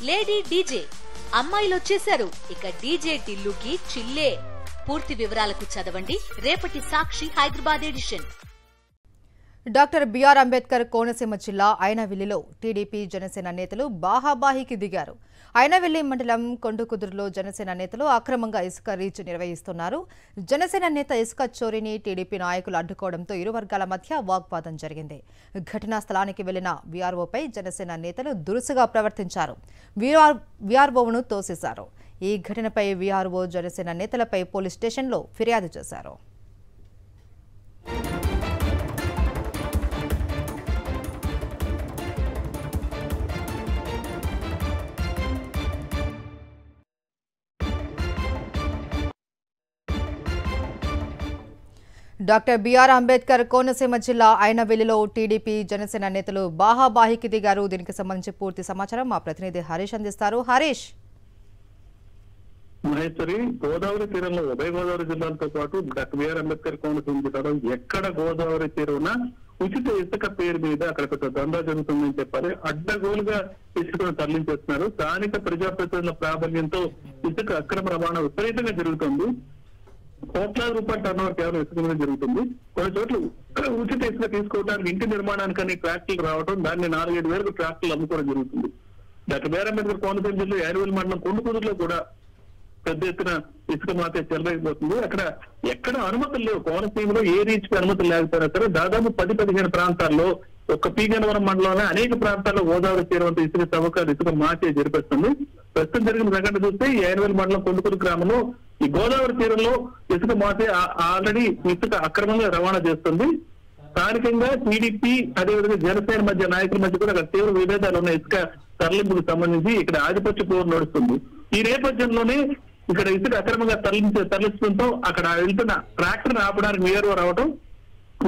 Lady DJ అమ్మాయిలు వచ్చేశారు. ఇక డీజే టిల్లుకి చిల్లే. పూర్తి వివరాలకు చదవండి రేపటి Sakshi Hyderabad edition. Doctor B R Ambedkar Konaseema జిల్లా ఐనవిల్లిలో టీడీపీ జనసేన నేతలు బాహాబాహికి దిగారు. ఐనవిల్లి మండలం కొండకుదురులో జనసేన నేతలు అక్రమంగా ఇసుక రీచ్ నిర్వహిస్తున్నారు. జనసేన నేత ఇసుక చోరీని టీడీపీ నాయకులు అడ్డుకోవడంతో ఇరు వర్గాల మధ్య వాగ్వాదం జరిగింది. ఘటనా స్థలానికి వెళ్లిన వీఆర్ఓపై జనసేన నేతలు దురుసుగా ప్రవర్తించారు. వీఆర్ఓను తోసేశారు. ఈ ఘటనపై వీఆర్ఓ జనసేన నేతలపై పోలీస్ స్టేషన్లో ఫిర్యాదు చేశారు. డాక్టర్ బిఆర్ అంబేద్కర్ కోనసీమ జిల్లా ఐనవిల్లిలో టీడీపీ జనసేన నేతలు బాహాబాహికి దిగారు. దీనికి సంబంధించి పూర్తి సమాచారం మా ప్రతినిధి హరీష్ అందిస్తారు. హరీష్, మహేశ్వరి, గోదావరి తీరంలో ఉభయ గోదావరి జిల్లాలతో పాటు డాక్టర్ బిఆర్ అంబేద్కర్ కోనసీమ జిల్లాలో ఎక్కడ గోదావరి తీరున ఉచిత ఇసుక పేరు మీద అక్కడ కొంత దందా జరుగుతుందని చెప్పాలి. అడ్డగోలుగా ఇసుకను తరలించేస్తున్నారు. స్థానిక ప్రజాప్రతినిధుల ప్రాబల్యంతో ఇసుక అక్రమ రవాణా విపరీతంగా జరుగుతుంది. కోట్లాది రూపాయల టర్నోవర్ కేవలం ఇసుక మీద జరుగుతుంది. కొన్ని చోట్ల ఉచిత ఇసుక తీసుకోవడానికి ఇంటి నిర్మాణానికని ట్రాక్టర్లు రావడం, దాన్ని 4-7 వేలకు ట్రాక్టర్లు అమ్ముకోవడం జరుగుతుంది. డాక్టర్ బిఆర్ అంబేద్కర్ కోనసీమ జిల్లా ఐనవిల్లి మండలం కొండకుదురులో కూడా పెద్ద ఎత్తున ఇసుక మాతే చెలరైపోతుంది. అక్కడ ఎక్కడ అనుమతులు లేవు. కోనసీమలో ఏ రీచ్ కి అనుమతులు లేకపోయినా సరే దాదాపు 10-15 ప్రాంతాల్లో ఒక్క పీగన్నవరం మండలంలో అనేక ప్రాంతాల్లో గోదావరి తీరవంత ఇసుక తవ్వకాలు ఇసుక మాటే జరిపిస్తుంది. ప్రస్తుతం జరిగిన సంఘటన చూస్తే ఈ ఐనవిల్లి మండలం కొండకుదురు గ్రామంలో ఈ గోదావరి తీరంలో ఇసుక మాతే ఆల్రెడీ ఇసుక అక్రమంగా రవాణా చేస్తుంది. స్థానికంగా టీడీపీ అదేవిధంగా జనసేన మధ్య నాయకుల మధ్య కూడా అక్కడ తీవ్ర విభేదాలు ఉన్న ఇసుక తరలింపుకు సంబంధించి ఇక్కడ ఆధిపత్య పోరు నడుస్తుంది. ఈ నేపథ్యంలోనే ఇక్కడ ఇసుక అక్రమంగా తరలించడంతో అక్కడ వెళ్తున్న ట్రాక్టర్ ఆపడానికి వీఆర్ఓ రావడం,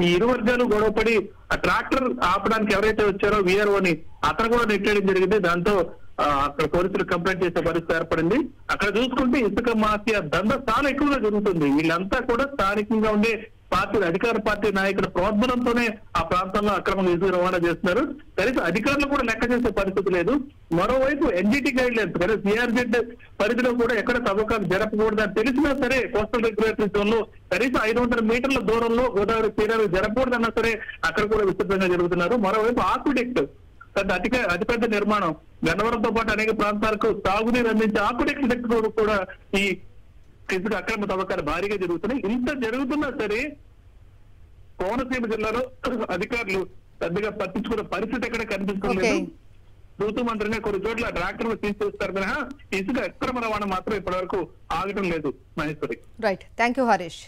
ఈ ఇరు వర్గాలు గొడవపడి ఆ ట్రాక్టర్ ఆపడానికి ఎవరైతే వచ్చారో వీఆర్ఓని అతను కూడా నెట్టేయడం జరిగింది. దాంతో అక్కడ పోలీసులు కంప్లైంట్ చేసే పరిస్థితి ఏర్పడింది. అక్కడ చూసుకుంటే ఇసుక మాఫియా దందా చాలా ఎక్కువగా జరుగుతుంది. వీళ్ళంతా కూడా స్థానికంగా ఉండే అధికార పార్టీ నాయకుల ప్రోద్బలంతోనే ఆ ప్రాంతంలో అక్రమంగా ఇసుక రవాణా చేస్తున్నారు. కనీసం అధికారులు కూడా లెక్క చేసే పరిస్థితి లేదు. మరోవైపు ఎన్జిటి గైడ్ లైన్స్ కానీ సిఆర్జెడ్ పరిధిలో కూడా ఎక్కడ తవ్వకాలు జరపకూడదని తెలిసినా సరే కోస్టల్ రెగ్యులేటరీ జోన్ లో కనీసం 500 మీటర్ల దూరంలో గోదావరి తీరాలు జరపకూడదన్నా సరే అక్కడ కూడా విస్తృతంగా జరుగుతున్నారు. మరోవైపు ఆక్విడక్ట్ అతిపెద్ద నిర్మాణం గన్నవరంతో పాటు అనేక ప్రాంతాలకు తాగునీరు అందించే ఆక్విడక్ట్ సెక్టర్ కూడా ఈ ఇసుక అక్రమ తవ్వకాలు భారీగా జరుగుతున్నాయి. ఇంత జరుగుతున్నా సరే కోనసీమ జిల్లాలో అధికారులు పెద్దగా పట్టించుకున్న పరిస్థితి ఎక్కడ కనిపిస్తుంది. ఋతుమంత్రినే కొన్ని చోట్ల ట్రాక్టర్లు తీసుకొస్తారు మినహా ఇసుక అక్రమ రవాణా మాత్రం ఇప్పటి వరకు ఆగటం లేదు. Maheshwari, right, thank you Harish.